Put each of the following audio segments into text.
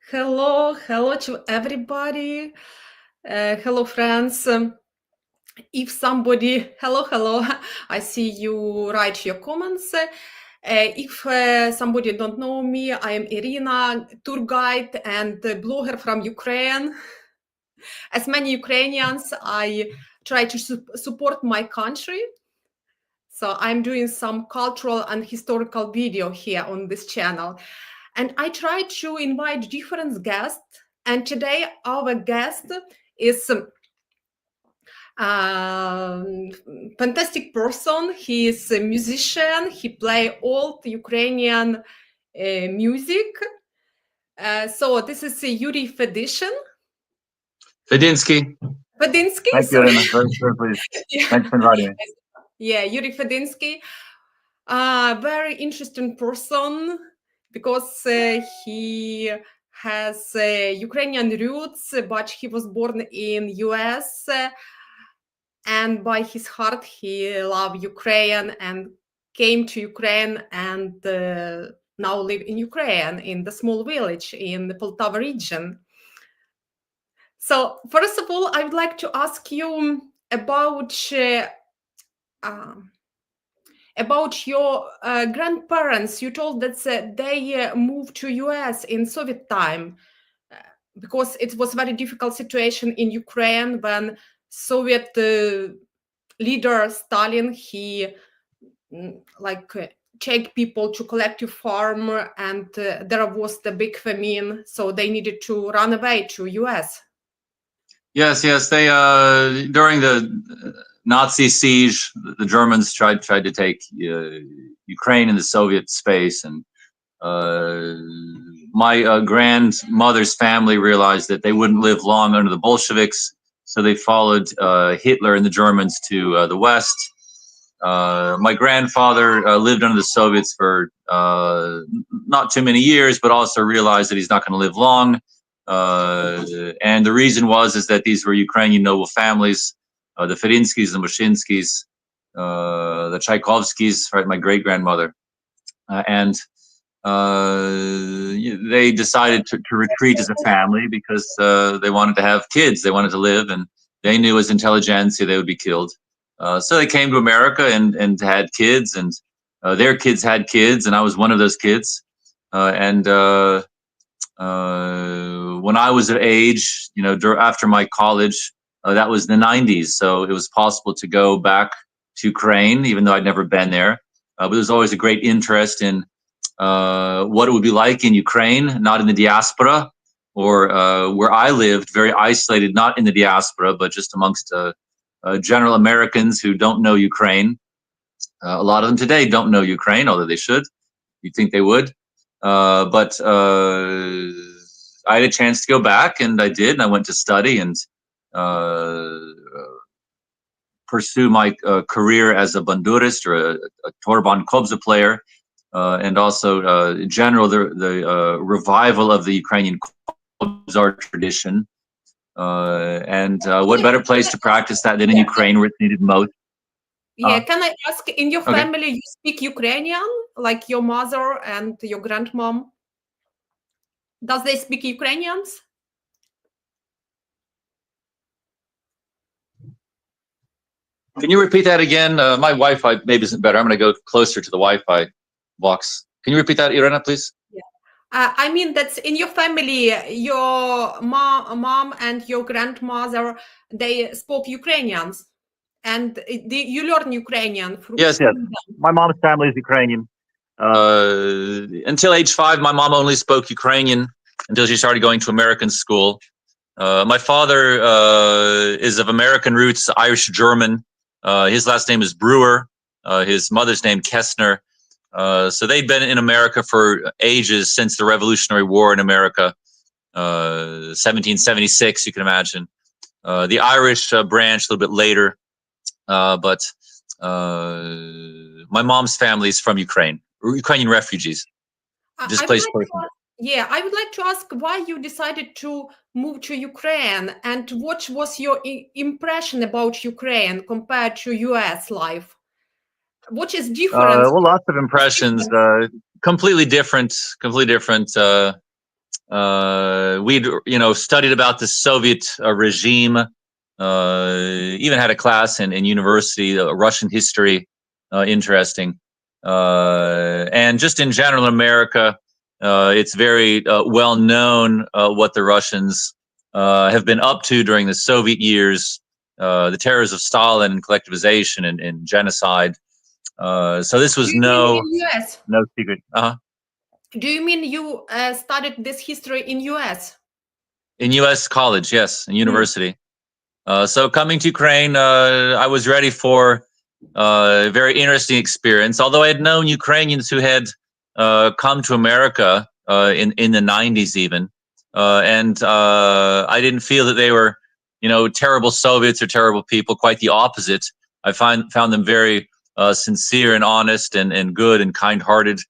Hello to everybody. Hello, friends. If somebody, hello, I see you write your comments. If somebody don't know me, I am Irina, tour guide and blogger from Ukraine. As many Ukrainians, I try to support my country. So I'm doing some cultural and historical video here on this channel. And I try to invite different guests. And today our guest is fantastic person. He is a musician. He play old Ukrainian music. So this is Jurij Fedynskyj. Fedynskyj. Thank you, Irina. Very pleased. Yeah. Thanks for inviting me. Yeah, Jurij Fedynskyj. Very interesting person because he has Ukrainian roots, but he was born in US, and by his heart he loved Ukraine and came to Ukraine and now live in Ukraine in the small village in the Poltava region. So first of all, I would like to ask you about your grandparents. You told that they moved to US in Soviet time because it was very difficult situation in Ukraine when Soviet leader Stalin, he take people to collective farm, and there was the big famine, so they needed to run away to US. Yes. They during the Nazi siege, the Germans tried to take Ukraine in the Soviet space, and my grandmother's family realized that they wouldn't live long under the Bolsheviks, so they followed Hitler and the Germans to the West. My grandfather lived under the Soviets for not too many years, but also realized that he's not going to live long. And the reason is that these were Ukrainian noble families, the Fedynskys, the Mushinskys, the Tchaikovskys, right, my great-grandmother. And they decided to retreat as a family because they wanted to have kids. They wanted to live, and they knew as intelligentsia they would be killed. So they came to America and had kids, and their kids had kids, and I was one of those kids. And when I was of age, after my college, that was the 90s, so it was possible to go back to Ukraine, even though I'd never been there. But there was always a great interest in what it would be like in Ukraine, not in the diaspora, or where I lived, very isolated, not in the diaspora, but just amongst general Americans who don't know Ukraine. A lot of them today don't know Ukraine, although they should. You'd think they would. But I had a chance to go back, and I did, and I went to study and pursue my career as a bandurist, or a torban kobza player, and also in general the revival of the Ukrainian kobzar tradition. And what better place to practice that than in Ukraine, where it's needed most? Yeah, can I ask, in your family, you speak Ukrainian, like your mother and your grandmom? Does they speak Ukrainians? Can you repeat that again? My Wi-Fi maybe isn't better. I'm going to go closer to the Wi-Fi box. Can you repeat that, Irina, please? Yeah. I mean, that's in your family, your mom and your grandmother, they spoke Ukrainians, and you learn Ukrainian from Yes. My mom's family is Ukrainian. Until age 5, my mom only spoke Ukrainian until she started going to American school. My father is of American roots, Irish-German. His last name is Brewer. His mother's name Kessner. So they'd been in America for ages, since the Revolutionary War in America, 1776, you can imagine. The Irish branch a little bit later, but my mom's family is from Ukraine, Ukrainian refugees, displaced persons. Yeah, I would like to ask why you decided to move to Ukraine, and what was your impression about Ukraine compared to US life? What is different? Well, lots of impressions. Completely different. We'd, studied about the Soviet regime, even had a class in university, Russian history, interesting. And just in general in America, it's very well known what the Russians have been up to during the Soviet years, the terrors of Stalin and collectivization and genocide. So this was Do you mean in no US? secret. Do you mean you studied this history in US? In U.S. college, yes, in university. So coming to Ukraine, I was ready for a very interesting experience. Although I had known Ukrainians who had come to America in the 90s even, and I didn't feel that they were, terrible Soviets or terrible people. Quite the opposite. I found them very sincere and honest and good and kind-hearted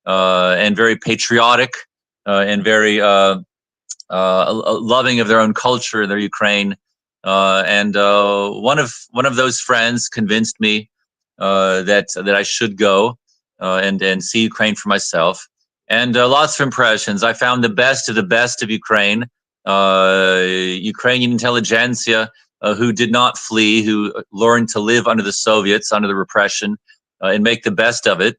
and very patriotic and very loving of their own culture, their Ukraine. And one of those friends convinced me that I should go and see Ukraine for myself. And lots of impressions. I found the best of Ukraine, Ukrainian intelligentsia who did not flee, who learned to live under the Soviets, under the repression, and make the best of it.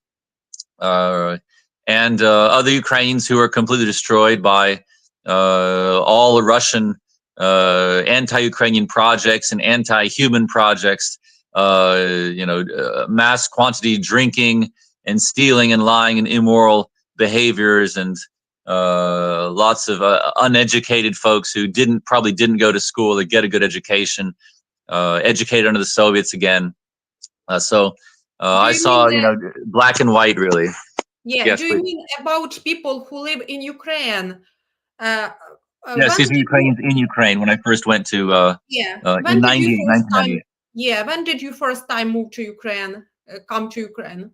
And other Ukrainians who were completely destroyed by all the Russian anti-Ukrainian projects and anti-human projects, mass quantity drinking and stealing and lying and immoral behaviors, and lots of uneducated folks who probably didn't go to school or get a good education, educated under the Soviets again. So I saw, black and white, really. Yeah. Yes, Do you please. mean about people who live in Ukraine? Yes, these are Ukrainians in Ukraine. When I first went to in 1998. Yeah, when did you first time move to Ukraine? Come to Ukraine?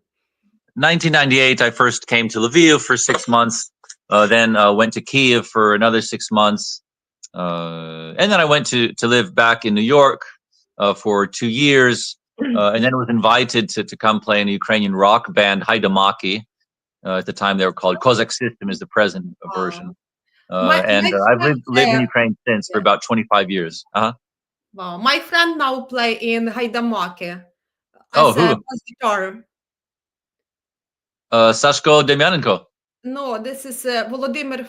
1998. I first came to Lviv for 6 months. Then went to Kiev for another 6 months, and then I went to live back in New York for 2 years, and then was invited to come play in a Ukrainian rock band, Haidamaki. At the time, they were called Cossack System, is the present version. And I've lived in Ukraine since for about 25 years. Wow. My friend now play in Haidamaki Oh, as a who? bass guitar. Sashko Demyanenko. No, this is Volodymyr.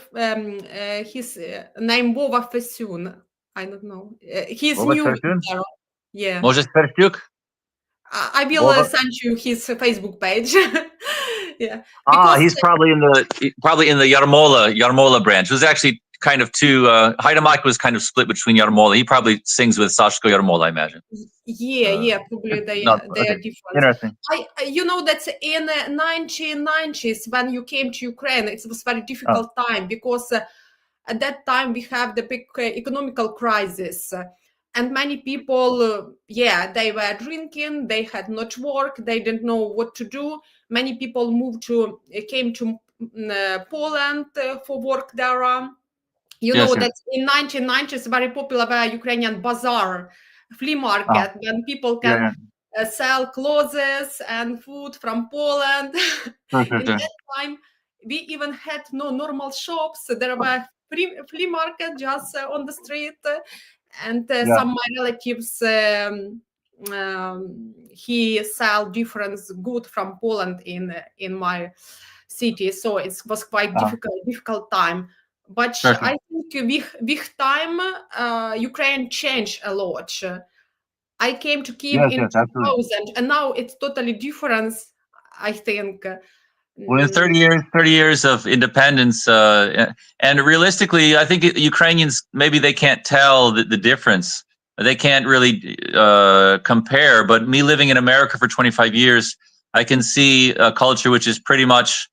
His name Vova Fesyun. I don't know. He's Vova new. Fesyun? Yeah. Może Spertiuk? I will send you his Facebook page. Yeah. He's probably in the Yarmola branch. It was actually kind of two. Haidamaki was kind of split between Yarmola. He probably sings with Sashko Yarmola, I imagine. Yeah, probably they are different. Interesting. That in the 1990s when you came to Ukraine, it was very difficult time because at that time we have the big economical crisis. And many people, they were drinking, they had not work, they didn't know what to do. Many people came to Poland for work there. That in 1990s, very popular were Ukrainian bazaar, flea market, when people can sell clothes and food from Poland. In that time, we even had no normal shops. There were flea market just on the street. And some of my relatives, he sell different good from Poland in my city, so it was quite difficult time. But I think with time, Ukraine changed a lot. I came to Kyiv in 2000, and now it's totally different, I think. Well, in 30 years of independence, and realistically, I think Ukrainians, maybe they can't tell the difference. They can't really compare. But me living in America for 25 years, I can see a culture which is pretty much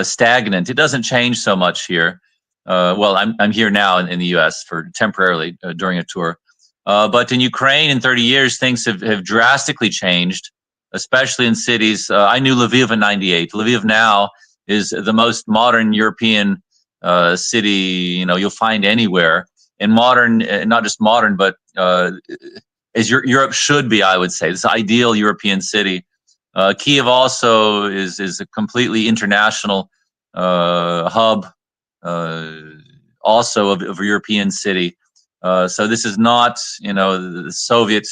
stagnant. It doesn't change so much here. Well, I'm here now in the U.S. for temporarily during a tour. But in Ukraine, in 30 years, things have drastically changed, especially in cities. I knew Lviv in 98. Lviv now is the most modern European city, you'll find anywhere. And modern, not just modern, but as Europe should be, I would say. It's an ideal European city. Kyiv also is a completely international hub. also of a European city. So this is not, the Soviet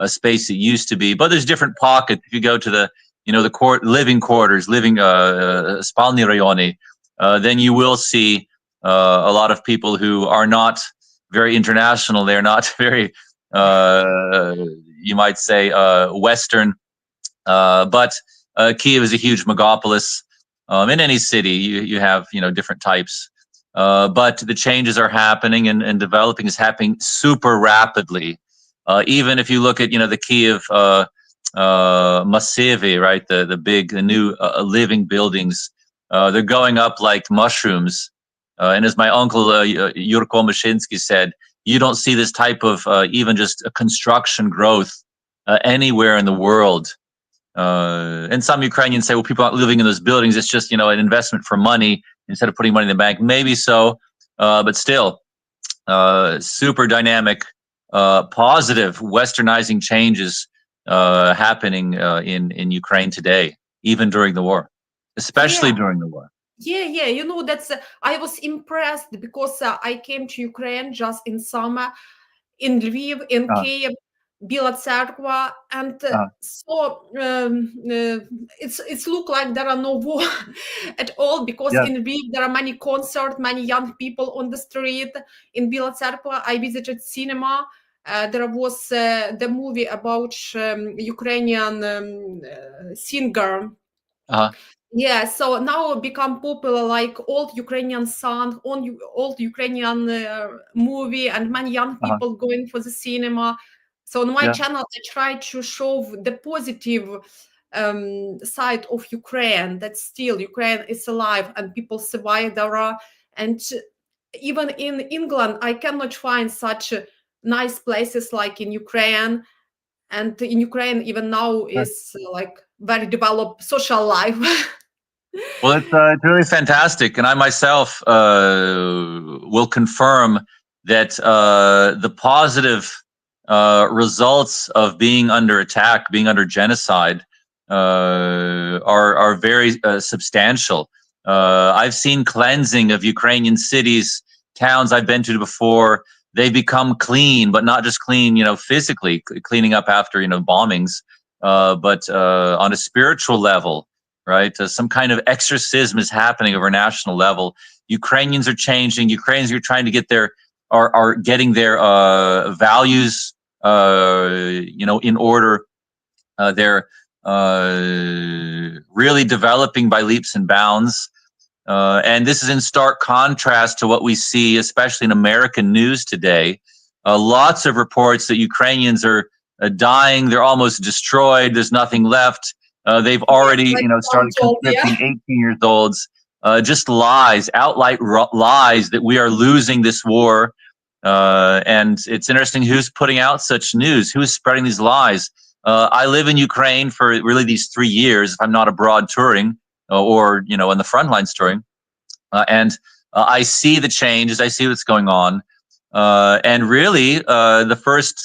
space it used to be, but there's different pockets. If you go to the, the living quarters, spalni rayoni, then you will see a lot of people who are not very international. They're not very, you might say, Western. But Kiev is a huge megapolis. In any city, you have, different types. But the changes are happening and developing is happening super rapidly. Even if you look at, the Kiev Massivi, right, the new living buildings, they're going up like mushrooms. And as my uncle Jurij Fedynskyj said, you don't see this type of even just a construction growth anywhere in the world. And some Ukrainians say, well, people aren't living in those buildings. It's just, an investment for money instead of putting money in the bank. Maybe so, but still, super dynamic, positive westernizing changes happening in Ukraine today, even during the war, especially during the war. Yeah. That's I was impressed because I came to Ukraine just in summer, in Lviv, in Kiev, Bila Tserkva, and so it's look like there are no war at all, because in Lviv there are many concerts, many young people on the street. In Bila Tserkva I visited cinema. There was the movie about Ukrainian singer. Yeah, so now become popular, like old Ukrainian song, old Ukrainian movie, and many young people going for the cinema. So on my channel, I try to show the positive side of Ukraine, that still Ukraine is alive and people survive there. And even in England, I cannot find such nice places like in Ukraine. And in Ukraine, even now, is like very developed social life. Well, it's really fantastic, and I myself will confirm that the positive results of being under attack, being under genocide, are very substantial. I've seen cleansing of Ukrainian cities, towns I've been to before. They become clean, but not just clean, physically cleaning up after, bombings, but on a spiritual level. Right, some kind of exorcism is happening over a national level. Ukrainians are changing. Ukrainians are trying to get are getting their values, in order. They're really developing by leaps and bounds, and this is in stark contrast to what we see, especially in American news today. Lots of reports that Ukrainians are dying. They're almost destroyed. There's nothing left. They've already, started conscripting 18-year-olds. Just lies, outright lies that we are losing this war. And it's interesting who's putting out such news, who's spreading these lies. I live in Ukraine for really these 3 years, if I'm not abroad touring or, on the front lines touring. And I see the changes. I see what's going on. And really, the first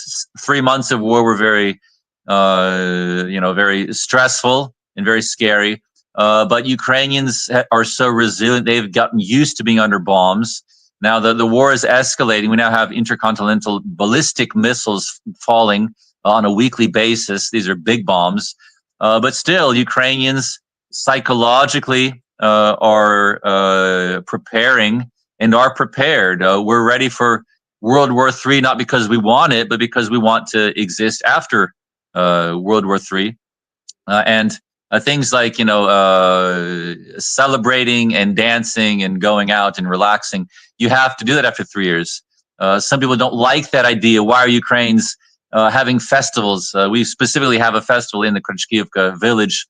3 months of war were very, very stressful and very scary. But Ukrainians are so resilient. They've gotten used to being under bombs. Now the war is escalating. We now have intercontinental ballistic missiles falling on a weekly basis. These are big bombs. But still, Ukrainians psychologically are preparing and are prepared. We're ready for World War III, not because we want it, but because we want to exist after World War III, and things like celebrating and dancing and going out and relaxing. You have to do that after 3 years. Some people don't like that idea. Why are Ukrainians having festivals? We specifically have a festival in the Krachkivka village,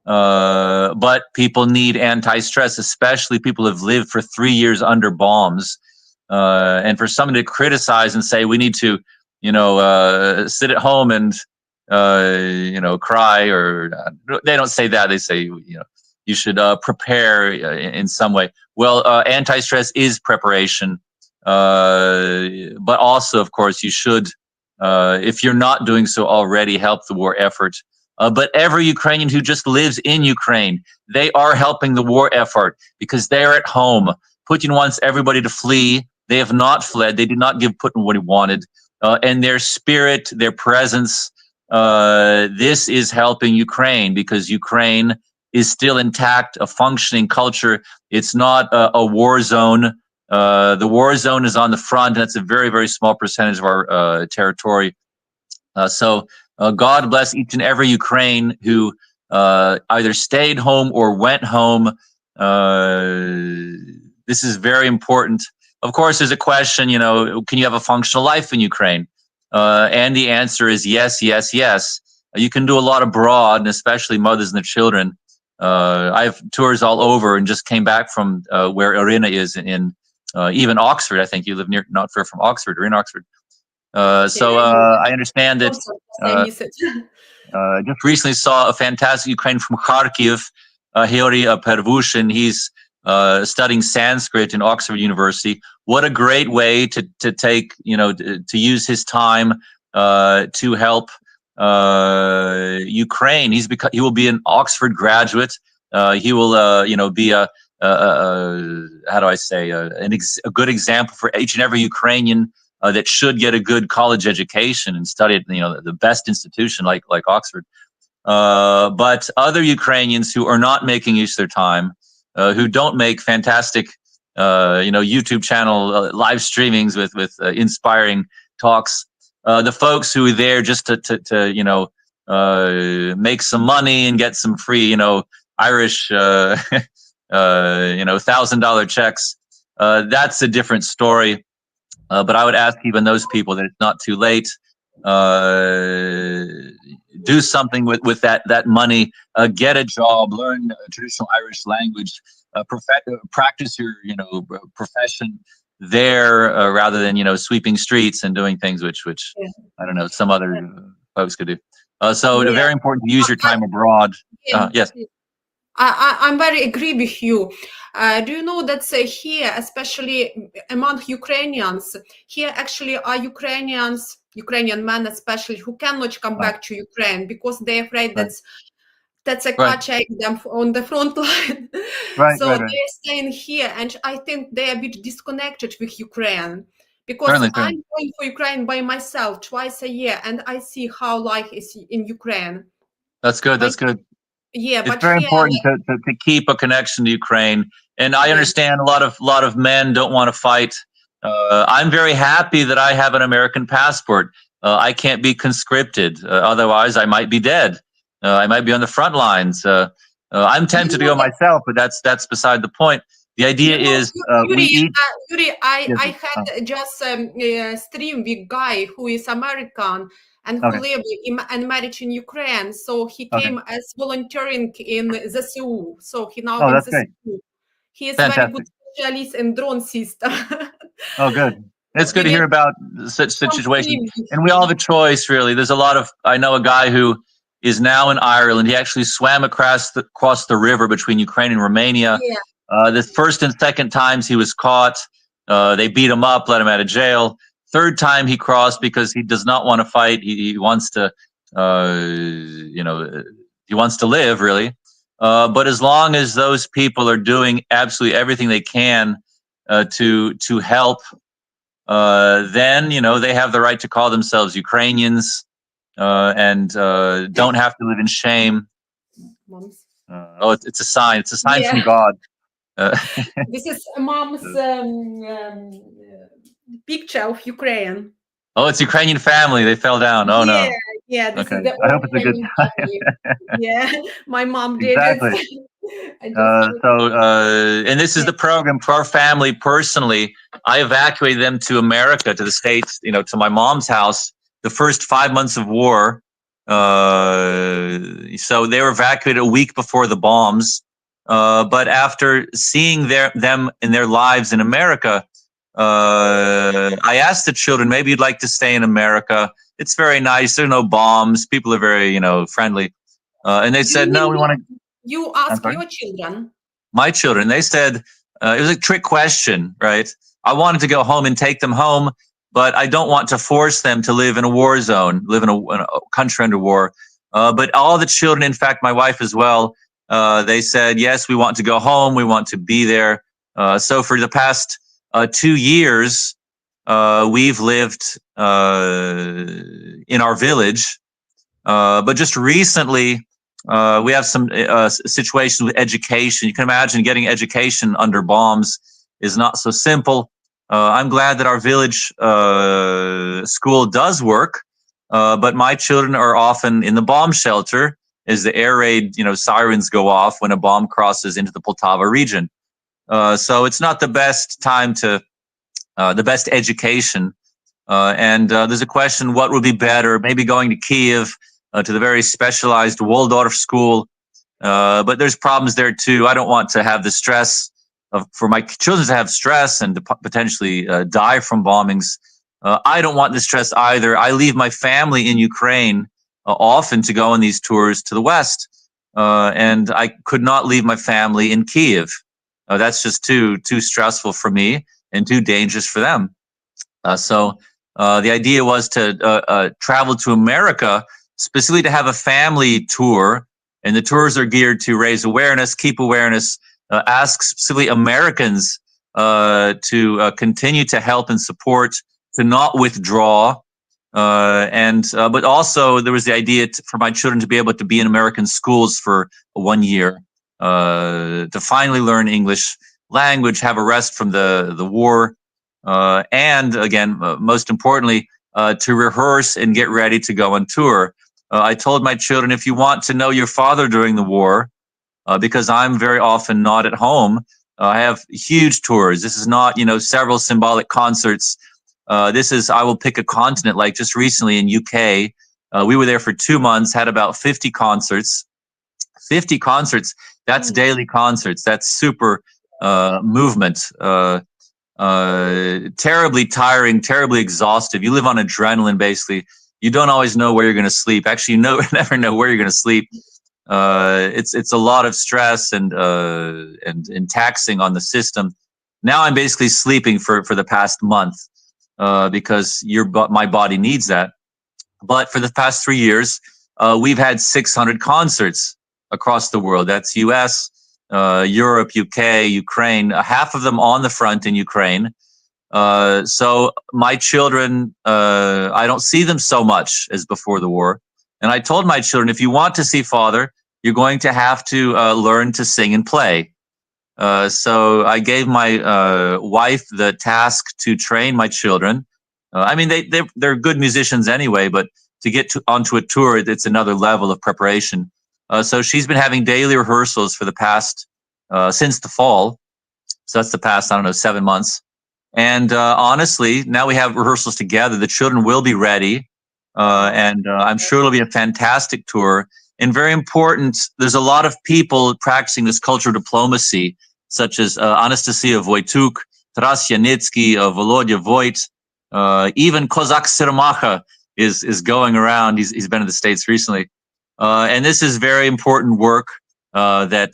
but people need anti-stress, especially people who have lived for 3 years under bombs. And for someone to criticize and say we need to, sit at home and cry, or they don't say that. They say, you should prepare in some way. Well, anti-stress is preparation, but also, of course, you should, if you're not doing so already, help the war effort. But every Ukrainian who just lives in Ukraine, they are helping the war effort because they're at home. Putin wants everybody to flee. They have not fled. They did not give Putin what he wanted. And their spirit, their presence, this is helping Ukraine, because Ukraine is still intact, a functioning culture. It's not a war zone. The war zone is on the front, and that's a very, very small percentage of our territory. So God bless each and every Ukraine who either stayed home or went home. This is very important. Of course, there's a question, can you have a functional life in Ukraine? And the answer is yes, yes, yes. You can do a lot abroad, and especially mothers and their children. I have tours all over, and just came back from where Irina is in even Oxford. I think you live not far from Oxford, or in Oxford. So I understand that. Just recently saw a fantastic Ukrainian from Kharkiv, Hyori Pervushin. He's studying Sanskrit in Oxford University. What a great way to take, to use his time to help Ukraine. He will be an Oxford graduate. He will, be how do I say, a good example for each and every Ukrainian that should get a good college education and study at, the best institution like Oxford. But other Ukrainians who are not making use of their time, who don't make fantastic, YouTube channel live streamings with inspiring talks, the folks who are there just to make some money and get some free, Irish, $1,000 checks. That's a different story. But I would ask even those people that it's not too late. Do something with that money. Get a job. Learn traditional Irish language. Practice your profession there, rather than sweeping streets and doing things which I don't know, some other folks could do. So it's very important to use your time abroad. Yes. I'm very agree with you. Do you know that here, especially among Ukrainians, here actually are Ukrainian men especially, who cannot come back to Ukraine because they're afraid that's a catch them on the front line. They're staying here, and I think they're a bit disconnected with Ukraine. Because I'm going for Ukraine by myself twice a year, and I see how life is in Ukraine. That's good. That's good. Yeah, it's very important to keep a connection to Ukraine, and I understand a lot of men don't want to fight. I'm very happy that I have an American passport. I can't be conscripted, otherwise I might be dead. I might be on the front lines. I'm tempted to go myself, but that's beside the point. The idea is Yuri, I had just a stream with guy who is American and who live and married in Ukraine. So he came as volunteering in the CU. So he now in the CU. He is very good specialist in drone system. Oh, good. It's good to hear about such situations. And we all have a choice, really. There's a lot of, I know a guy who is now in Ireland. He actually swam across the river between Ukraine and Romania. The first and second times he was caught. They beat him up, let him out of jail. Third time he crossed because he does not want to fight. He wants to, he wants to live, really. But as long as those people are doing absolutely everything they can to help, then they have the right to call themselves Ukrainians, and don't have to live in shame. It's a sign. It's a sign from God. This is mom's picture of Ukraine. Oh, it's Ukrainian family. They fell down. Oh no. Yeah. This is the I hope it's a good time. Yeah, my mom did it. And this is the program for our family. Personally, I evacuated them to America, to the States, to my mom's house, the first 5 months of war. So they were evacuated a week before the bombs. But after seeing them in their lives in America, I asked the children, maybe you'd like to stay in America. It's very nice. There are no bombs. People are very, friendly. And they said, no, we want to. You ask your children? My children. They said, it was a trick question, right? I wanted to go home and take them home, but I don't want to force them to live in a war zone, live in a country under war. But all the children, in fact, my wife as well, they said, yes, we want to go home. We want to be there. So for the past 2 years, we've lived in our village. But just recently, we have some situations with education. You can imagine getting education under bombs is not so simple. I'm glad that our village school does work, but my children are often in the bomb shelter as the air raid, sirens go off when a bomb crosses into the Poltava region. So it's not the best time to, the best education. And there's a question, what would be better? Maybe going to Kiev, to the very specialized Waldorf school. But there's problems there too. I don't want to have the stress for my children to have stress and to potentially die from bombings. I don't want the stress either. I leave my family in Ukraine often to go on these tours to the West. And I could not leave my family in Kiev. That's just too stressful for me and too dangerous for them. So the idea was to travel to America, specifically to have a family tour. And the tours are geared to raise awareness, keep awareness, ask specifically Americans to continue to help and support, to not withdraw. But also there was the idea for my children to be able to be in American schools for 1 year, to finally learn English language, have a rest from the war. And again, most importantly, to rehearse and get ready to go on tour. I told my children, if you want to know your father during the war, because I'm very often not at home, I have huge tours. This is not, several symbolic concerts. This is, I will pick a continent, like just recently in UK, we were there for 2 months, had about 50 concerts. 50 concerts, that's daily concerts. That's super movement. Terribly tiring, terribly exhaustive. You live on adrenaline, basically. You don't always know where you're going to sleep. Actually, you never know where you're going to sleep. It's a lot of stress and taxing on the system. Now I'm basically sleeping for the past month because my body needs that. But for the past 3 years, we've had 600 concerts across the world. That's U.S., Europe, UK, Ukraine, half of them on the front in Ukraine. So my children, I don't see them so much as before the war. And I told my children, if you want to see father, you're going to have to learn to sing and play. So I gave my wife the task to train my children. They're good musicians anyway, but to get onto a tour, it's another level of preparation. So she's been having daily rehearsals for the past, since the fall. So that's the past, 7 months. And honestly, now we have rehearsals together. The children will be ready. And I'm sure it'll be a fantastic tour. And very important, there's a lot of people practicing this cultural diplomacy, such as Anastasia Wojtuk, Taras Yanitsky, Volodya Voit, even Cossack is going around. He's been in the States recently. And this is very important work that,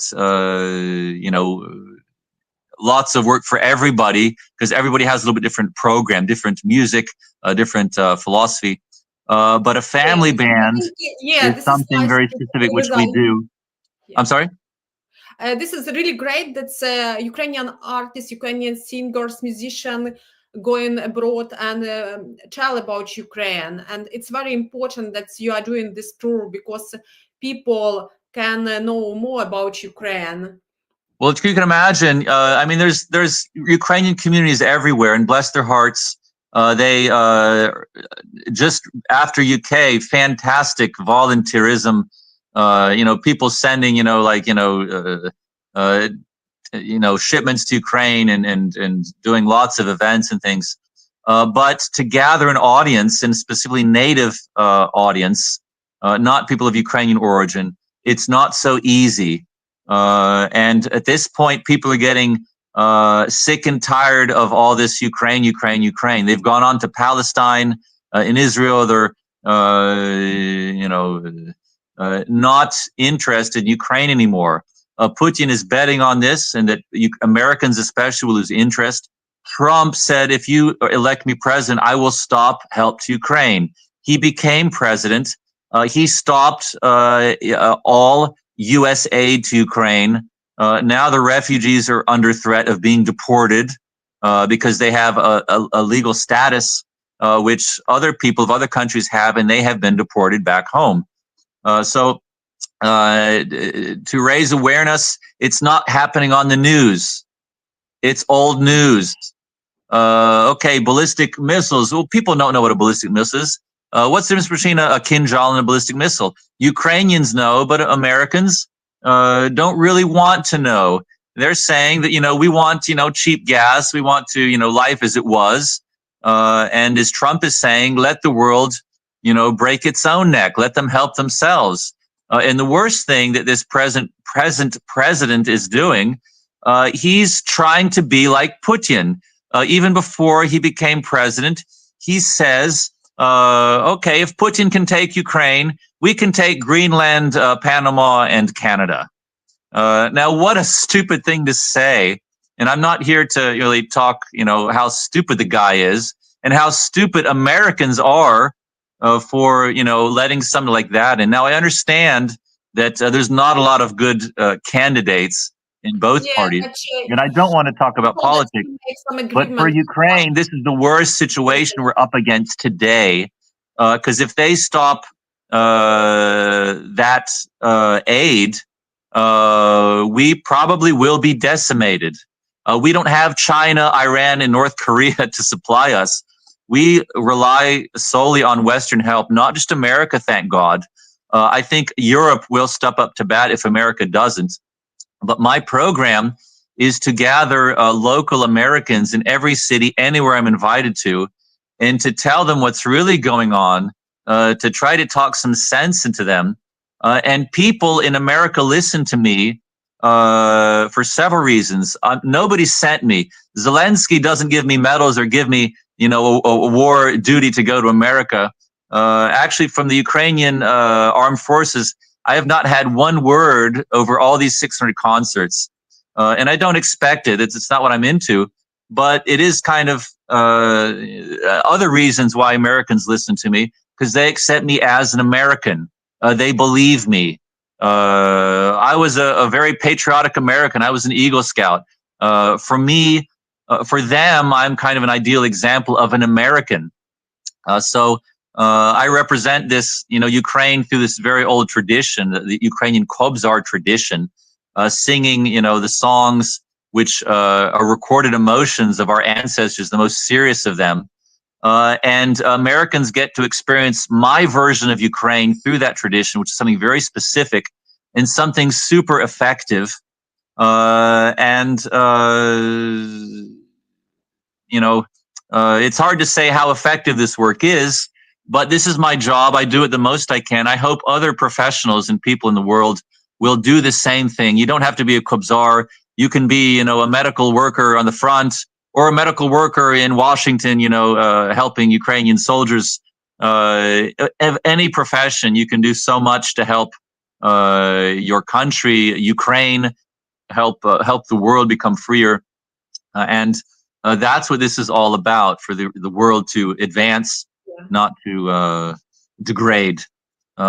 lots of work for everybody, because everybody has a little bit different program, different music, different philosophy. But a family band is something very specific, which we do. I'm sorry? This is really great. That's Ukrainian artists, Ukrainian singers, musicians going abroad and tell about Ukraine. And it's very important that you are doing this tour because people can know more about Ukraine. Well, you can imagine. There's Ukrainian communities everywhere, and bless their hearts, they just after UK, fantastic volunteerism. People sending, shipments to Ukraine and doing lots of events and things. But to gather an audience, and specifically native audience, not people of Ukrainian origin, it's not so easy. And at this point, people are getting sick and tired of all this Ukraine. They've gone on to Palestine, in Israel. They're, not interested in Ukraine anymore. Putin is betting on this, and that Americans especially will lose interest. Trump said, if you elect me president, I will stop help to Ukraine. He became president. He stopped all U.S. aid to Ukraine. Now the refugees are under threat of being deported. because they have a legal status which other people of other countries have, and they have been deported back home. So to raise awareness, it's not happening on the news. It's old news. Okay, ballistic missiles. Well, people don't know what a ballistic missile is. What's the difference between a kinjal and a ballistic missile? Ukrainians know, but Americans don't really want to know. They're saying that, we want, cheap gas. We want to, life as it was. And as Trump is saying, let the world, break its own neck. Let them help themselves. And the worst thing that this present president is doing, he's trying to be like Putin. Even before he became president, he says, okay, if Putin can take Ukraine, we can take Greenland, Panama, and Canada. Now, what a stupid thing to say. And I'm not here to really talk, how stupid the guy is and how stupid Americans are for, letting something like that. And now I understand that there's not a lot of good candidates in both parties. And I don't want to talk about politics, but for Ukraine, this is the worst situation we're up against today. Because if they stop that aid, we probably will be decimated. We don't have China, Iran, and North Korea to supply us. We rely solely on Western help, not just America, thank God. I think Europe will step up to bat if America doesn't. But my program is to gather local Americans in every city, anywhere I'm invited to, and to tell them what's really going on, to try to talk some sense into them. And people in America listen to me for several reasons. Nobody sent me. Zelensky doesn't give me medals or give me, a war duty to go to America. Actually, from the Ukrainian armed forces, I have not had one word over all these 600 concerts. And I don't expect it. It's not what I'm into. But it is kind of other reasons why Americans listen to me, because they accept me as an American. They believe me. I was a very patriotic American. I was an Eagle Scout. For me, for them, I'm kind of an ideal example of an American. So I represent this, Ukraine through this very old tradition, the Ukrainian Kobzar tradition, singing, the songs which are recorded emotions of our ancestors, the most serious of them. And Americans get to experience my version of Ukraine through that tradition, which is something very specific and something super effective. It's hard to say how effective this work is, but this is my job. I do it the most I can. I hope other professionals and people in the world will do the same thing. You don't have to be a kobzar. You can be, a medical worker on the front, or a medical worker in Washington, helping Ukrainian soldiers. Any profession, you can do so much to help your country, Ukraine, help the world become freer. And that's what this is all about, for the world to advance, not to degrade.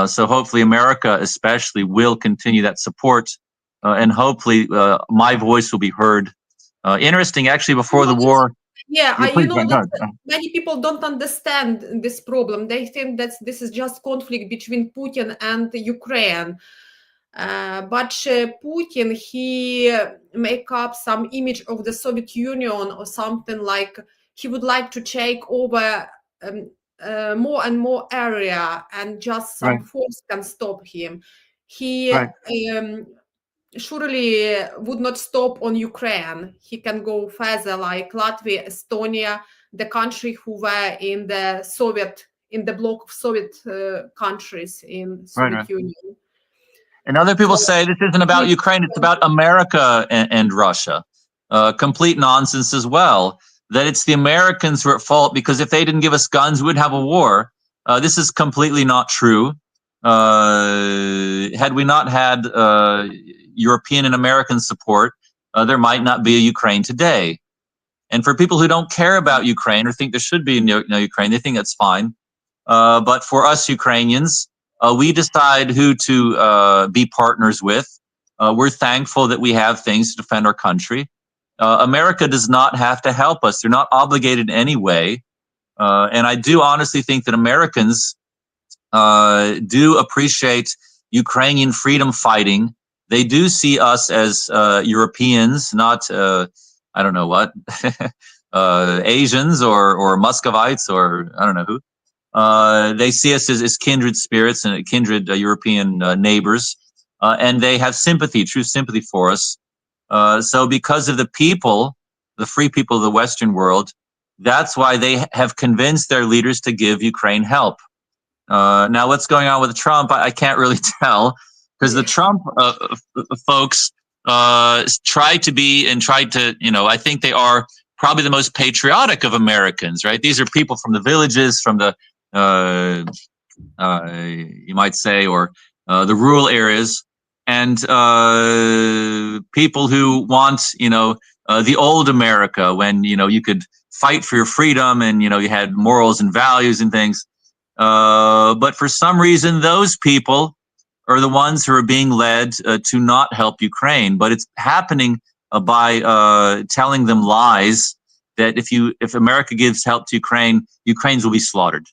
So hopefully America especially will continue that support, and hopefully my voice will be heard. Interesting, actually, before the war. Many people don't understand this problem. They think that this is just conflict between Putin and Ukraine. But Putin, he make up some image of the Soviet Union or something, like he would like to take over more and more area, and just some force can stop him. He surely would not stop on Ukraine. He can go further, like Latvia, Estonia, the country who were in the bloc of Soviet countries in Soviet Union. And other people say this isn't about Ukraine, it's about America and Russia. Complete nonsense as well, that it's the Americans who are at fault, because if they didn't give us guns, we wouldn't have a war. This is completely not true. Had we not had European and American support, there might not be a Ukraine today. And for people who don't care about Ukraine or think there should be no Ukraine, they think that's fine. But for us Ukrainians, we decide who to be partners with. We're thankful that we have things to defend our country. America does not have to help us. They're not obligated in any way. And I do honestly think that Americans do appreciate Ukrainian freedom fighting. They do see us as Europeans, not I don't know what Asians or Muscovites or I don't know who. They see us as kindred spirits and kindred European neighbors, and they have sympathy, true sympathy for us. So because of the people, the free people of the Western world, that's why they have convinced their leaders to give Ukraine help. Now, what's going on with Trump, I can't really tell, because the Trump folks tried to, I think they are probably the most patriotic of Americans, right? These are people from the villages, from the, you might say, or the rural areas, and people who want, the old America when, you could fight for your freedom and, you had morals and values and things. But for some reason, those people are the ones who are being led to not help Ukraine. But it's happening by telling them lies that if America gives help to Ukraine, Ukrainians will be slaughtered.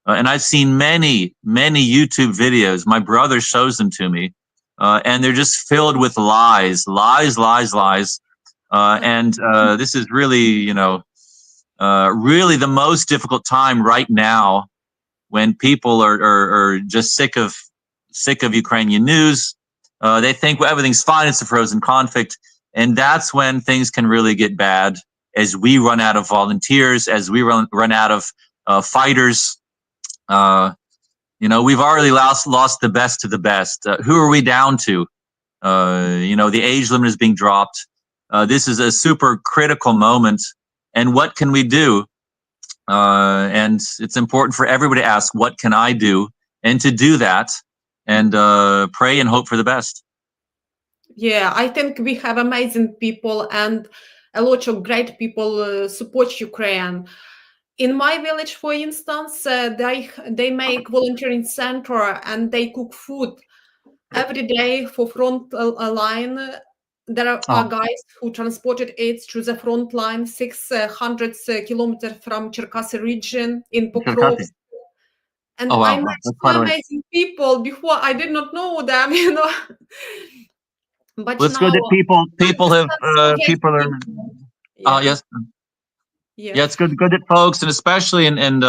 And I've seen many YouTube videos. My brother shows them to me, and they're just filled with lies. And this is really, really the most difficult time right now, when people are just sick of Ukrainian news. They think, well, everything's fine, it's a frozen conflict. And that's when things can really get bad, as we run out of volunteers, as we run out of fighters. We've already lost the best of the best. Who are we down to? The age limit is being dropped. This is a super critical moment. And what can we do? And it's important for everybody to ask, what can I do? And to do that and pray and hope for the best. Yeah, I think we have amazing people, and a lot of great people support Ukraine. In my village, for instance, they make volunteering center and they cook food every day for front line. There are guys who transported aids to the front line, 600 kilometers from Cherkasy region in Pokrovsk. And I met two amazing people before. I did not know them, But well, it's now good that people have people are. Yes. Yeah, it's good that folks, and especially in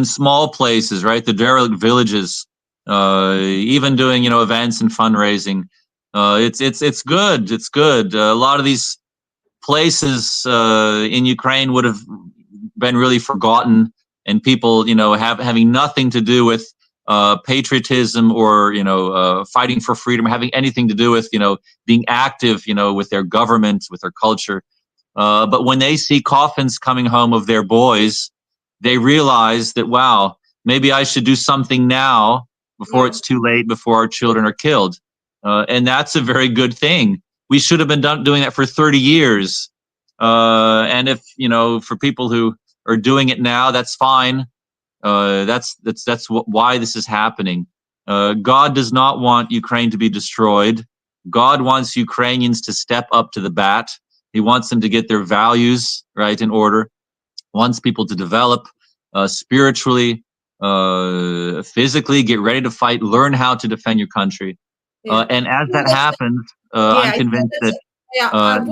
small places, right? The derelict villages, even doing events and fundraising. It's good. It's good. A lot of these places in Ukraine would have been really forgotten, and people having nothing to do with patriotism or fighting for freedom, or having anything to do with being active with their government, with their culture. But when they see coffins coming home of their boys, they realize that, wow, maybe I should do something now before it's too late, before our children are killed. And that's a very good thing. We should have been doing that for 30 years. And if, for people who are doing it now, that's fine. That's why this is happening. God does not want Ukraine to be destroyed. God wants Ukrainians to step up to the bat. He wants them to get their values right in order. Wants people to develop spiritually, physically, get ready to fight, learn how to defend your country. And as that happens, I'm convinced that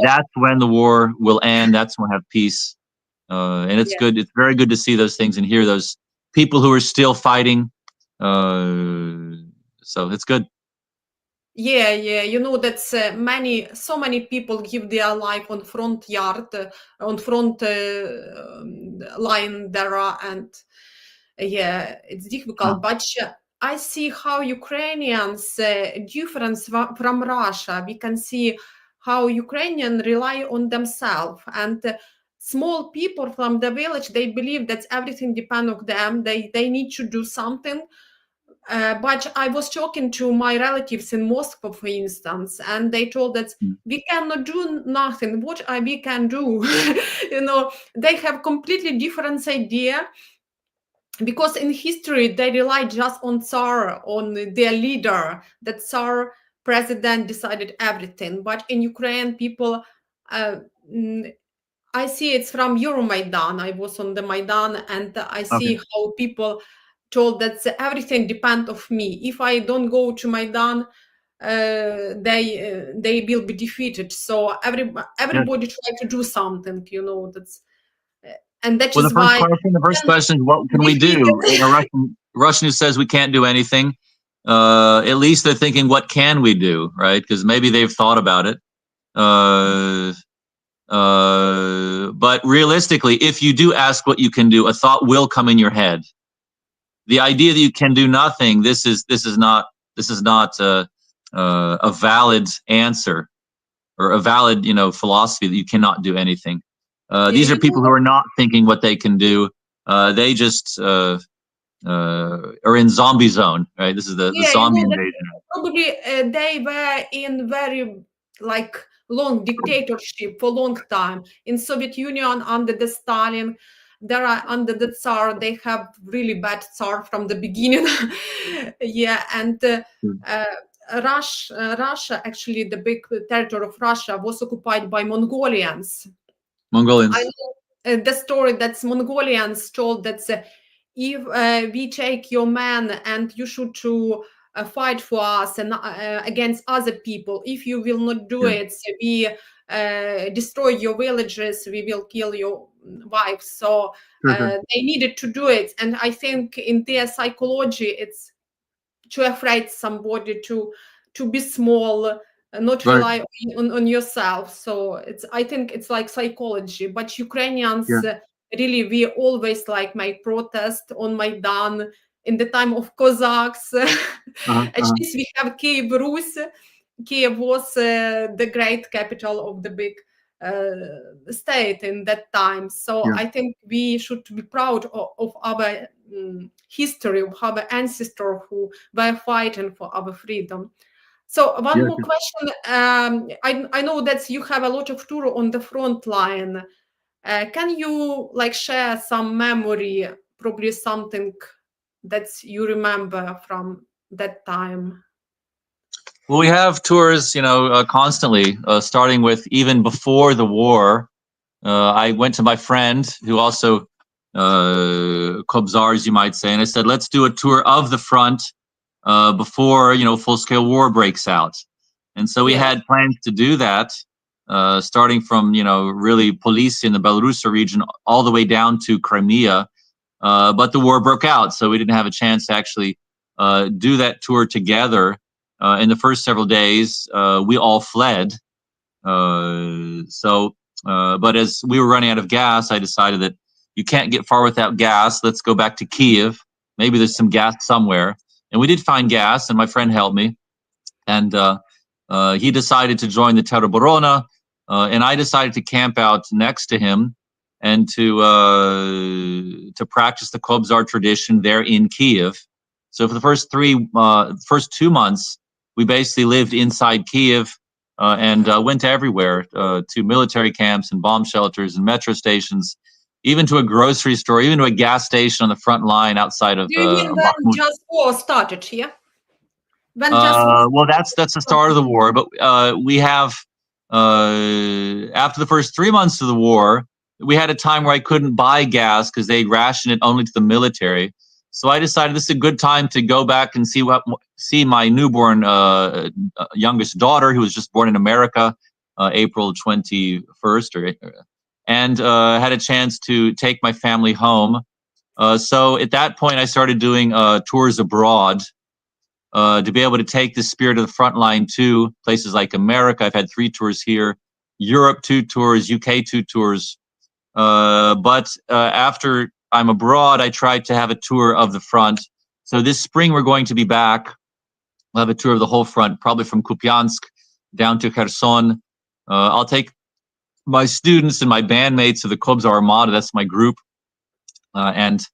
that's when the war will end. That's when we'll have peace. And it's good. It's very good to see those things and hear those people who are still fighting. So it's good. Yeah, that's so many people give their life on front yard, on front line there, and it's difficult. But I see how Ukrainians different from Russia. We can see how Ukrainians rely on themselves, and small people from the village, they believe that everything depends on them. They need to do something. But I was talking to my relatives in Moscow, for instance, and they told that we cannot do nothing. What we can do? They have completely different idea, because in history they rely just on Tsar, on their leader. That Tsar president decided everything. But in Ukraine, people mm, I see it's from Euromaidan. I was on the Maidan, and I Okay. see how people told that everything depends of me. If I don't go to Maidan, they will be defeated. So Yeah. everybody try to do something. That's and that Well, is why the first question is, what can we do? defeated. And a Russian who says we can't do anything, at least they're thinking, what can we do, right? Because maybe they've thought about it. But realistically, if you do ask what you can do, a thought will come in your head. The idea that you can do nothing, this is not a valid answer, or a valid philosophy, that you cannot do anything. Yeah, These are people who are not thinking what they can do. They just are in zombie zone, right? This is the yeah, zombie that invasion. probably they were in very like long dictatorship for long time. In Soviet Union under the Stalin, there are under the Tsar, they have really bad Tsar from the beginning. Yeah, and uh, Russia, actually, the big territory of Russia was occupied by Mongolians. I Mongolians. know the story that Mongolians told that if we take your man and you should to fight for us and against other people, if you will not do Yeah. it, we destroy your villages, we will kill your wives. So Sure, sure. they needed to do it, and I think in their psychology, it's to afraid somebody to be small, not Right. rely on yourself. So I think it's like psychology. But Ukrainians, Yeah. really, we always like make protest on Maidan in the time of Cossacks. Uh-huh, At uh-huh. least we have Kiev Rus. Kiev was the great capital of the big state in that time. So Yeah. I think we should be proud of our history, of our ancestors who were fighting for our freedom. So one Yeah. more question. I know that you have a lot of tour on the front line. Can you like share some memory, probably something that you remember from that time? Well, we have tours, constantly, starting with even before the war. I went to my friend who also Kobzars, you might say, and I said, let's do a tour of the front before full-scale war breaks out. And so we Yeah. had plans to do that, starting from really Police in the Belarusia region all the way down to Crimea. But the war broke out, so we didn't have a chance to actually do that tour together. In the first several days, we all fled. But as we were running out of gas, I decided that you can't get far without gas. Let's go back to Kiev. Maybe there's some gas somewhere. And we did find gas, and my friend helped me. And he decided to join the Teroborona, and I decided to camp out next to him and to practice the Kobzar tradition there in Kiev. So for the first 2 months, we basically lived inside Kiev, and went to everywhere, to military camps and bomb shelters and metro stations, even to a grocery store, even to a gas station on the front line outside of Do you mean when Bakhmut. just war started? Yeah. When just war Well, that's the start of the war. But we have, after the first 3 months of the war, we had a time where I couldn't buy gas because they rationed it only to the military. So I decided this is a good time to go back and see my newborn youngest daughter, who was just born in America, April 21st, and had a chance to take my family home. So at that point, I started doing tours abroad. To be able to take the spirit of the front line to places like America. I've had 3 tours here, Europe 2 tours, UK 2 tours. But after I'm abroad, I tried to have a tour of the front. So this spring, we're going to be back. We'll have a tour of the whole front, probably from Kupiansk down to Kherson. I'll take my students and my bandmates of the Kobza Armada, that's my group, and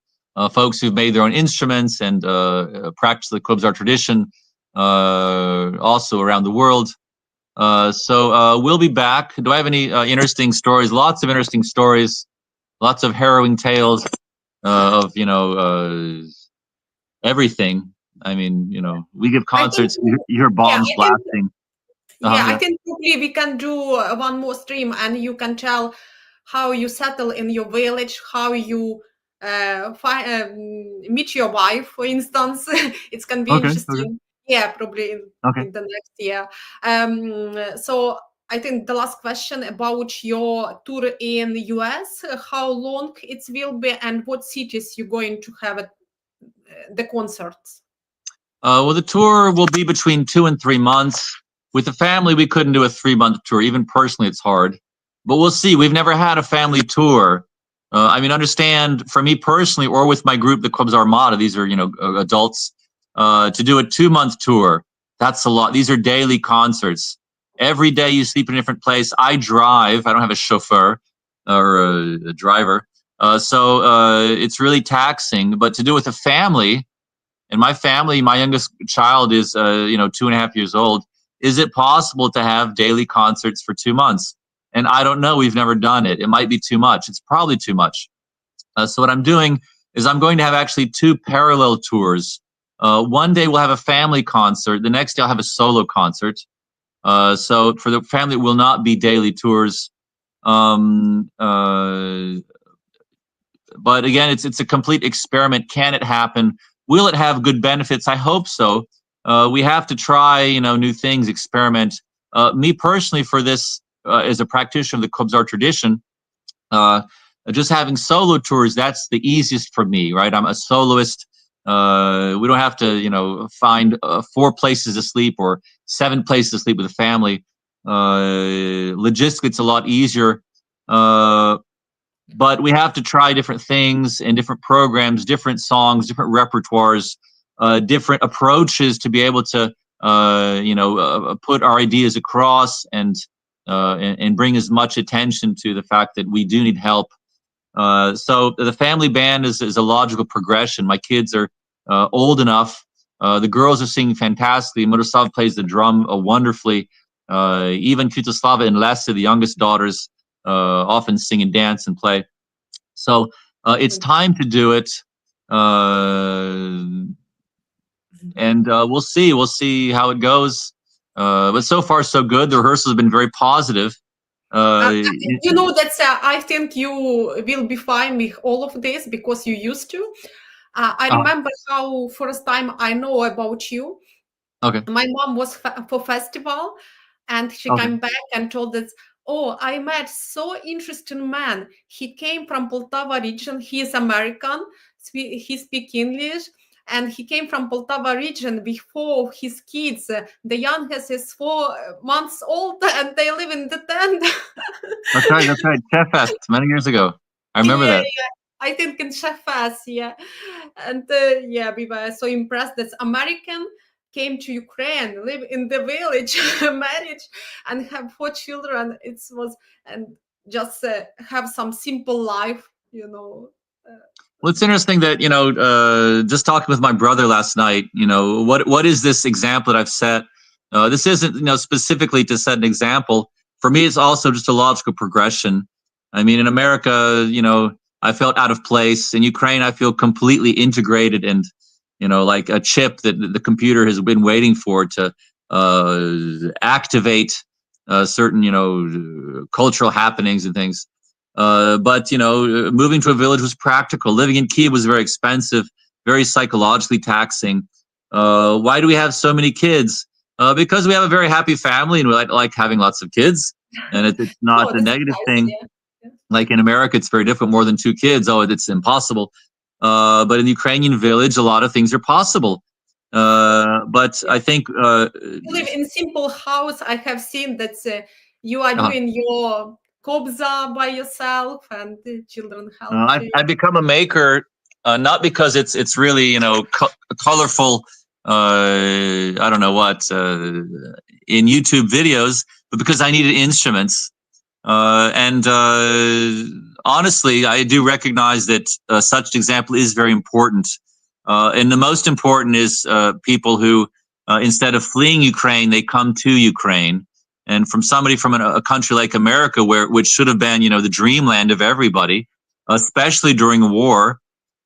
folks who've made their own instruments and practice the Kobzar tradition, also around the world. So we'll be back. Do I have any interesting stories? Lots of interesting stories, lots of harrowing tales of everything. I mean, we give concerts, you hear yeah, bombs I think blasting. Yeah, I Yeah. think probably we can do one more stream, and you can tell how you settle in your village, how you meet your wife, for instance. It can be Okay. Okay. interesting. Yeah, probably Okay. in the next year. So I think the last question about your tour in the US, how long it will be, and what cities you're going to have at the concerts. Well, the tour will be between 2 and 3 months. With the family, we couldn't do a 3 month tour. Even personally, it's hard. But we'll see. We've never had a family tour. I mean, understand for me personally, or with my group, the Kobza Armada. These are adults. To do a 2 month tour, that's a lot. These are daily concerts. Every day you sleep in a different place. I drive. I don't have a chauffeur or a driver. So it's really taxing. But to do it with a family, and my family, my youngest child is 2.5 years old. Is it possible to have daily concerts for 2 months? And I don't know. We've never done it. It might be too much. It's probably too much. So what I'm doing is I'm going to have actually two parallel tours. One day we'll have a family concert. The next day I'll have a solo concert. So for the family, it will not be daily tours. But again, it's a complete experiment. Can it happen? Will it have good benefits? I hope so. We have to try, new things, experiment. Me personally, for this, as a practitioner of the Kobzar tradition, just having solo tours, that's the easiest for me, right? I'm a soloist. We don't have to, find 4 places to sleep or 7 places to sleep with a family. Logistically, it's a lot easier. But we have to try different things and different programs, different songs, different repertoires, different approaches to be able to, put our ideas across and bring as much attention to the fact that we do need help. So the family band is a logical progression. My kids are old enough. The girls are singing fantastically. Miroslav plays the drum wonderfully. Even Kutoslava and Lesa, the youngest daughters, often sing and dance and play. So it's time to do it. And we'll see. We'll see how it goes. But so far, so good. The rehearsals have been very positive. I think you will be fine with all of this because you used to. I remember how first time I know about you. Okay. My mom was for festival, and she came back and told us, "Oh, I met so interesting man. He came from Poltava region. He is American. He speak English." And he came from Poltava region with 4 of his kids. The youngest is 4 months old, and they live in the tent. That's right. That's right. Chef Fest many years ago. I remember that. Yeah. I think in Chefas, yeah. And we were so impressed that American came to Ukraine, live in the village, married, and have 4 children. It was, and just have some simple life, Well, it's interesting that, just talking with my brother last night, what is this example that I've set? This isn't, specifically to set an example. For me, it's also just a logical progression. I mean, in America, I felt out of place. In Ukraine, I feel completely integrated and, like a chip that the computer has been waiting for to activate certain, cultural happenings and things. But moving to a village was practical. Living in Kiev was very expensive, very psychologically taxing. Why do we have so many kids? Because we have a very happy family and we like having lots of kids. And it's not a negative thing. Yeah. Like in America, it's very different. More than 2 kids, it's impossible. But in the Ukrainian village, a lot of things are possible. But I think you live in simple house. I have seen that you are doing your kobza by yourself, and the children help you. I become a maker, not because it's really colorful. I don't know what in YouTube videos, but because I needed instruments. And honestly, I do recognize that such an example is very important. And the most important is people who, instead of fleeing Ukraine, they come to Ukraine. And from somebody from a country like America, which should have been, the dreamland of everybody, especially during a war,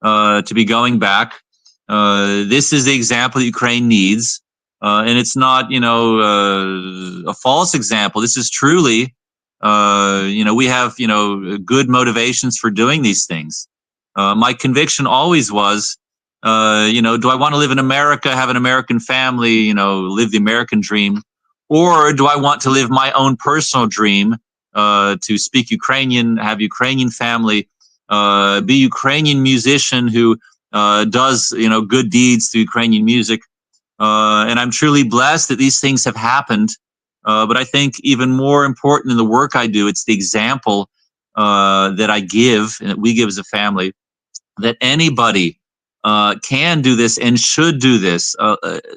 to be going back. This is the example that Ukraine needs. And it's not, a false example. This is truly, we have, good motivations for doing these things. My conviction always was, do I want to live in America, have an American family, live the American dream? Or do I want to live my own personal dream, to speak Ukrainian, have Ukrainian family, be Ukrainian musician who does, good deeds through Ukrainian music? And I'm truly blessed that these things have happened. But I think even more important in the work I do, it's the example that I give and that we give as a family, that anybody can do this and should do this.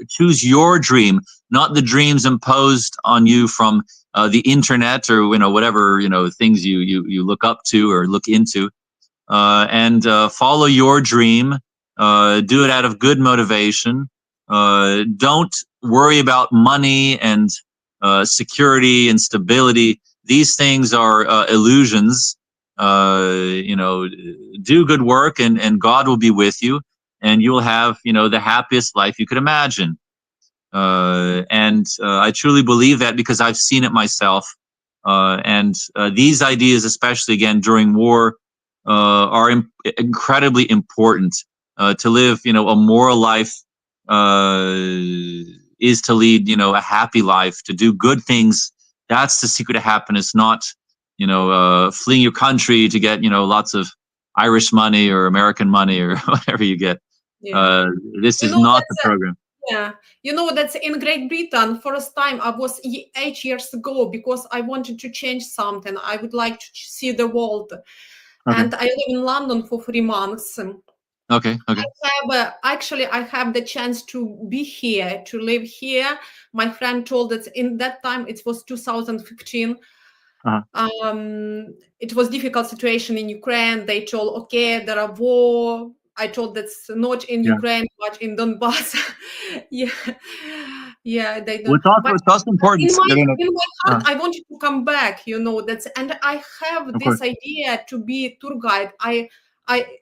Choose your dream, not the dreams imposed on you from the internet or whatever things you look up to or look into, and follow your dream. Do it out of good motivation. Don't worry about money and security and stability. These things are illusions. Do good work, and God will be with you, and you will have the happiest life you could imagine. And I truly believe that because I've seen it myself. And these ideas, especially again during war, are incredibly important. To live, a moral life is to lead, a happy life, to do good things. That's the secret of happiness, not, fleeing your country to get, lots of Irish money or American money or whatever you get. Yeah. This You is know, not the program. Yeah, that's in Great Britain. First time I was 8 years ago because I wanted to change something. I would like to see the world, Okay. and I live in London for 3 months. Okay. I have the chance to be here, to live here. My friend told that in that time, it was 2015. It was difficult situation in Ukraine. They told, okay, there are war. I told that's not in Ukraine, but in Donbass. yeah, they don't. Well, it's also important. In my heart, I wanted to come back. And I have this idea to be tour guide. I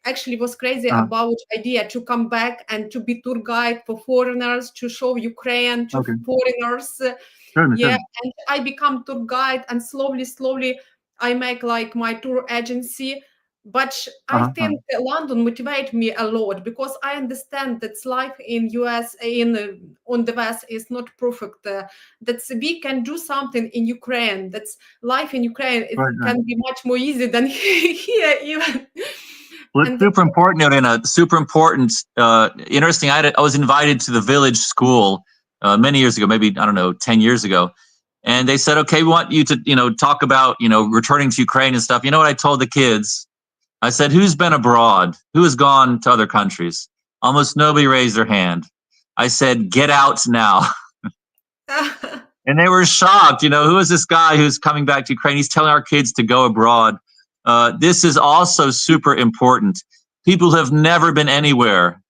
actually was crazy about idea to come back and to be tour guide for foreigners, to show Ukraine to foreigners. Sure. And I become tour guide, and slowly I make like my tour agency. But I think London motivate me a lot because I understand that life in US on the West is not perfect. That we can do something in Ukraine. That's life in Ukraine. It can be much more easy than here even. Well, it's super important, Irina. Super important. Interesting. I was invited to the village school many years ago, maybe, I don't know, 10 years ago. And they said, okay, we want you to, talk about, returning to Ukraine and stuff. You know what I told the kids? I said, who's been abroad? Who has gone to other countries? Almost nobody raised their hand. I said, get out now. And they were shocked. Who is this guy who's coming back to Ukraine? He's telling our kids to go abroad. This is also super important. People who have never been anywhere,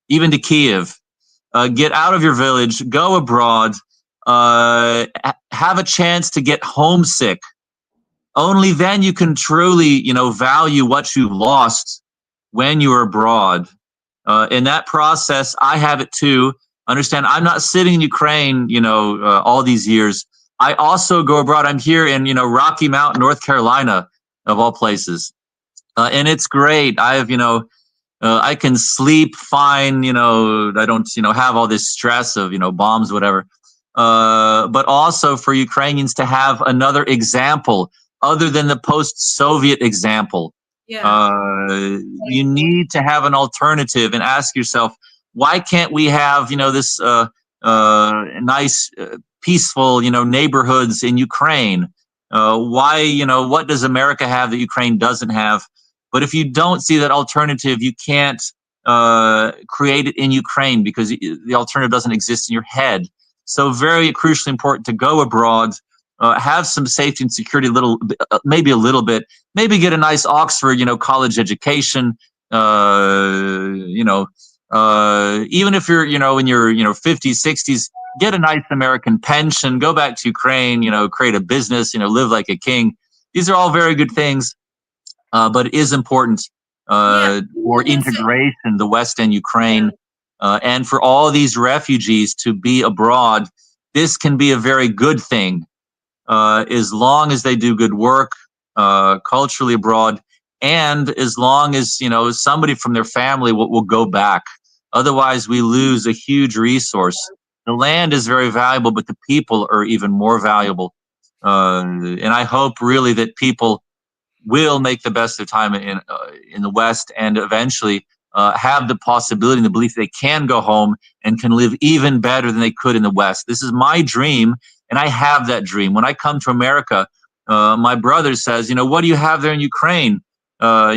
even to Kiev, get out of your village, go abroad, have a chance to get homesick. Only then you can truly, value what you've lost when you're abroad. In that process, I have it too. Understand, I'm not sitting in Ukraine, all these years. I also go abroad. I'm here in, Rocky Mount, North Carolina, of all places. And it's great. I have, I can sleep fine, I don't, have all this stress of, bombs, whatever. But also for Ukrainians to have another example other than the post-Soviet example. You need to have an alternative and ask yourself, why can't we have, this nice, peaceful, neighborhoods in Ukraine? Why, what does America have that Ukraine doesn't have? But if you don't see that alternative, you can't create it in Ukraine because the alternative doesn't exist in your head. So very crucially important to go abroad, have some safety and security, maybe a little bit, maybe get a nice Oxford, college education, even if you're, in your, 50s, 60s, get a nice American pension, go back to Ukraine, create a business, live like a king. These are all very good things, but it is important for integration, the West and Ukraine. and for all these refugees to be abroad. This can be a very good thing, as long as they do good work culturally abroad, and as long as somebody from their family will go back. Otherwise, we lose a huge resource. The land is very valuable, but the people are even more valuable. And I hope really that people will make the best of time in the West, and eventually have the possibility and the belief they can go home and can live even better than they could in the West. This is my dream, and I have that dream. When I come to America, my brother says, what do you have there in Ukraine? Why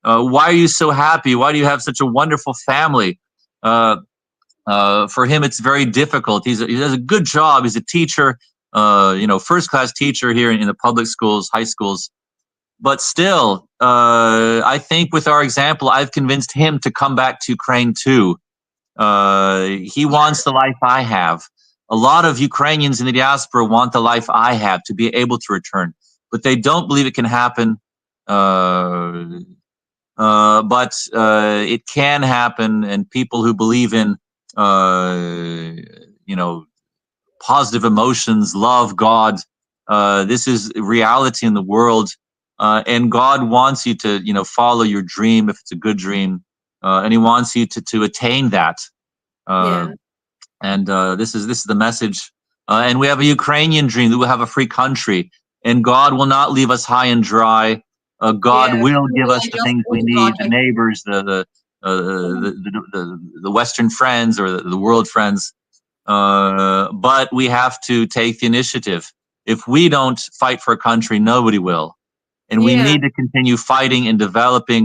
are you so happy? Why do you have such a wonderful family? For him, it's very difficult. He does a good job. He's a teacher, first-class teacher here in the public schools, high schools. But still, I think with our example, I've convinced him to come back to Ukraine too. He wants the life I have. A lot of Ukrainians in the diaspora want the life I have, to be able to return, but they don't believe it can happen. But it can happen, and people who believe in, positive emotions, love, God. This is reality in the world, and God wants you to, follow your dream if it's a good dream, and He wants you to attain that. Yeah. And this is the message. And we have a Ukrainian dream that we'll have a free country, and God will not leave us high and dry. God Yeah. will give us I the just things we want need, God. the neighbors, the Western friends, or the world friends. But we have to take the initiative. If we don't fight for a country, nobody will. And we Yeah. need to continue fighting and developing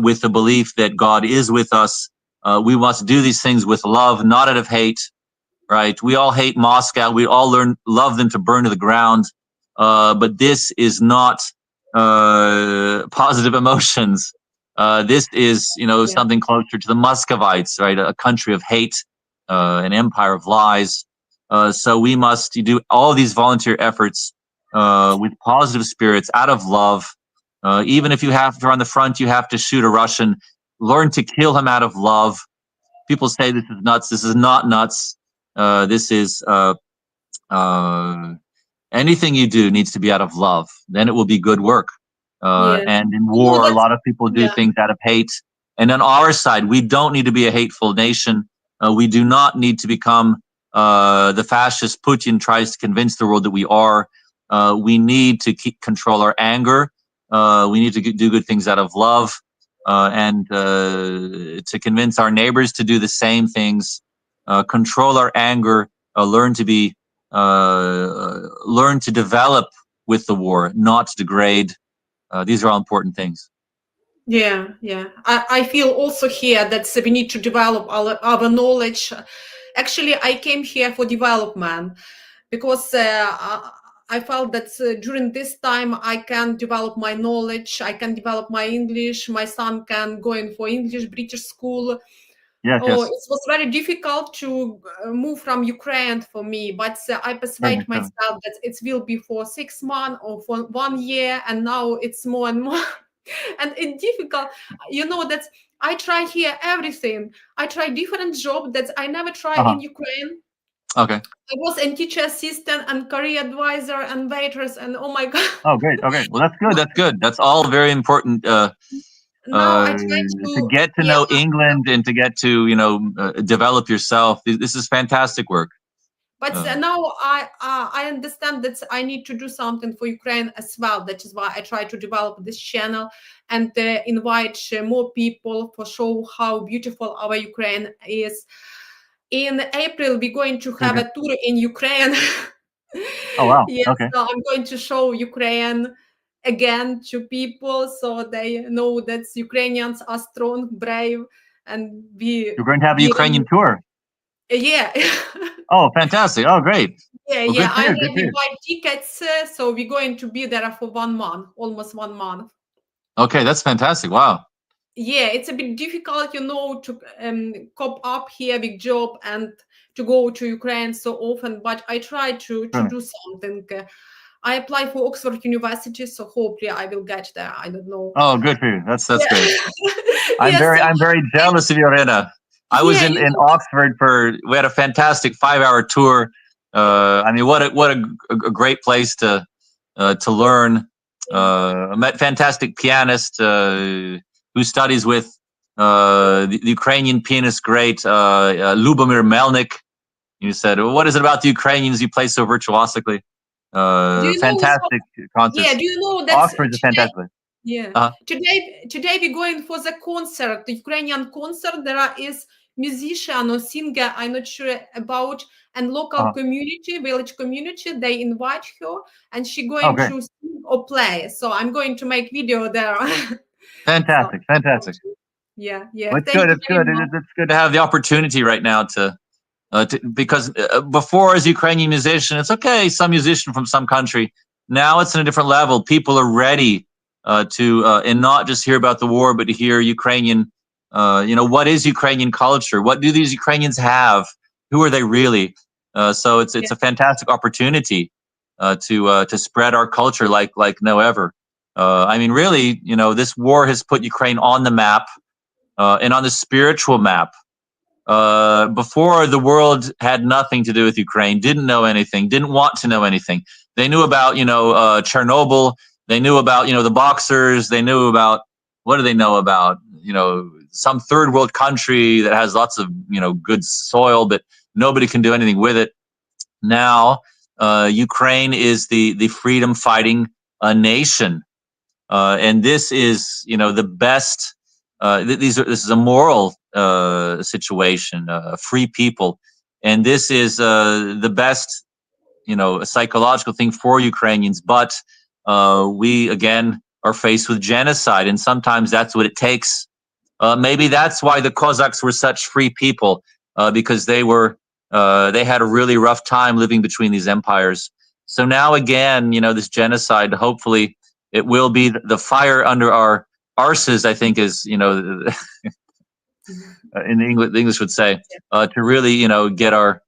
with the belief that God is with us. We must do these things with love, not out of hate. Right? We all hate Moscow. We all love them to burn to the ground. But this is not positive emotions. This is, Yeah. something closer to the Muscovites, right? A country of hate, an empire of lies. So we must do all these volunteer efforts with positive spirits, out of love. Even if you have to, on the front, you have to shoot a Russian, learn to kill him out of love. People say this is nuts. This is not nuts. This is anything you do needs to be out of love. Then it will be good work. Yeah. And in war, a That's, lot of people do yeah. things out of hate. And on our side, we don't need to be a hateful nation. We do not need to become the fascist Putin tries to convince the world that we are. We need to control our anger. We need to do good things out of love, and to convince our neighbors to do the same things. Control our anger. Learn to develop with the war, not degrade. These are all important things. Yeah, yeah. I feel also here that we need to develop our knowledge. Actually, I came here for development because I felt that during this time I can develop my knowledge, I can develop my English, my son can go in for English, British school. Yes, Oh, yes. it was very difficult to move from Ukraine for me, but I Sure, persuade sure. myself that it will be for 6 months or for 1 year, and now it's more and more. And it's difficult, that I try here everything. I try different job that I never try Uh-huh. in Ukraine. Okay. I was a teacher assistant and career advisor and waitress, and oh my god. Oh, great. Okay. Well, that's good. That's good. That's all very important. Now I try To to, get to yeah, know England and to get to develop yourself. This is fantastic work. but Uh, now I understand that I need to do something for Ukraine as well. That is why I try to develop this channel and invite more people for show how beautiful our Ukraine is. In April, we're going to have okay. a tour in Ukraine. Oh wow. Yes, Okay. so I'm going to show Ukraine again to people so they know that Ukrainians are strong, brave, and You're going to have a we Ukrainian tour. yeah. Oh, fantastic. Oh, great. Yeah, Well, yeah. good for I you. Good for already you. buy tickets, so we're going to be there for 1 month, almost 1 month. Okay, that's fantastic. Wow. Yeah, it's a bit difficult, to cope up here with job and to go to Ukraine so often, but I try to Sure. do something. I apply for Oxford University, so hopefully I will get there. I don't know. Oh, good for you. That's Yeah. great. I'm Yeah, very so I'm very I jealous of you, Rena. I was Yeah, in Oxford we had a fantastic 5-hour tour. I mean, what a great place to learn. I met fantastic pianist who studies with the Ukrainian pianist great Lubomir Melnik. You said, well, what is it about the Ukrainians you play so virtuosically? do you know? Fantastic Yeah, concerts. do you know that Oxford's a today? fantastic. Yeah, Uh-huh. today we're going for the concert, the Ukrainian concert. There is musician or singer, I'm not sure about, and local Uh-huh. community, village community. They invite her, and she Oh, going great. to sing or play. So I'm going to make video there. So, Fantastic. yeah. Well, it's Thank good. you It's very good. much. It's good to have the opportunity right now because before, as a Ukrainian musician, it's okay. Some musician from some country. Now it's in a different level. People are ready to and not just hear about the war, but to hear Ukrainian. What is Ukrainian culture? What do these Ukrainians have? Who are they really? So it's Yeah, a fantastic opportunity to spread our culture like no ever. I mean, really, this war has put Ukraine on the map and on the spiritual map. Before, the world had nothing to do with Ukraine, didn't know anything, didn't want to know anything. They knew about, Chernobyl. They knew about, the boxers. They knew about, what do they know about, some third world country that has lots of, good soil, but nobody can do anything with it. Now, Ukraine is the freedom fighting nation. And this is, the best. This is a moral situation, free people, and this is the best, psychological thing for Ukrainians. But we again are faced with genocide, and sometimes that's what it takes. Maybe that's why the Cossacks were such free people, because they had a really rough time living between these empires. So now again, this genocide, hopefully it will be the fire under our arses, I think is, in the English would say, to really, get our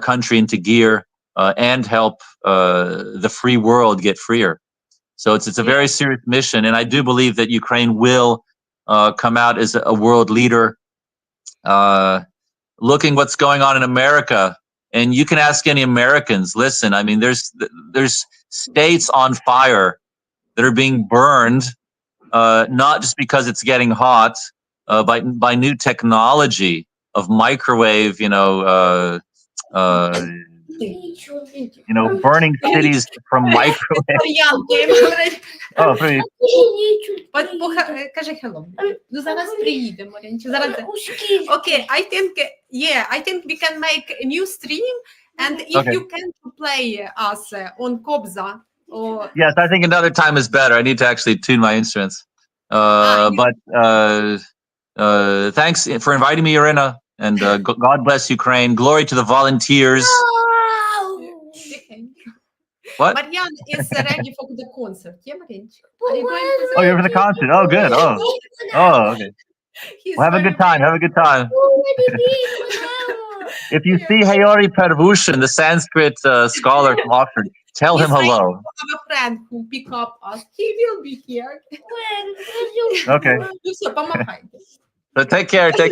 country into gear and help the free world get freer. So it's a yeah, very serious mission, and I do believe that Ukraine will come out as a world leader. Looking what's going on in America, and you can ask any Americans. Listen, I mean, there's states on fire that are being burned, not just because it's getting hot, by new technology of microwave, burning cities from microwave. Oh, pretty. Кажи hello. Ну зараз приїде, Маринчик. Зараз. Okay, I think we can make a new stream, and if Okay. you can play us on Kobza or Yes, I think another time is better. I need to actually tune my instruments. But thanks for inviting me, Irina, and God bless Ukraine. Glory to the volunteers. What? Marian is ready for the concert. Yeah, Marинchik. Are you going to Oh, you're for the concert. Oh, good. Oh, okay. Well, have a good time. Have a good time. If you see Hayori Pervushin, the Sanskrit scholar from Oxford, tell him hello. I have a friend who pick up us. He will be here. Okay. So take care. Okay,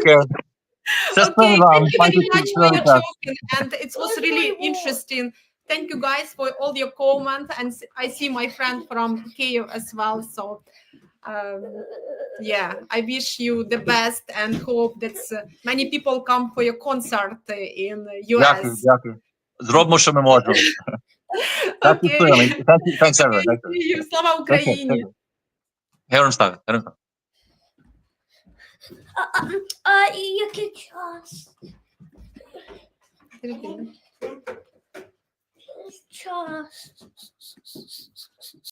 thank you very much for your talking, and it was really interesting. Thank you guys for all your comments, and I see my friend from Kyiv as well. So, yeah, I wish you the best and hope that many people come for your concert in US. Дякую. Зробимо, що ми можемо. Okay. Thanks, everyone. Слава Україні. Героям слава. Який час? Час.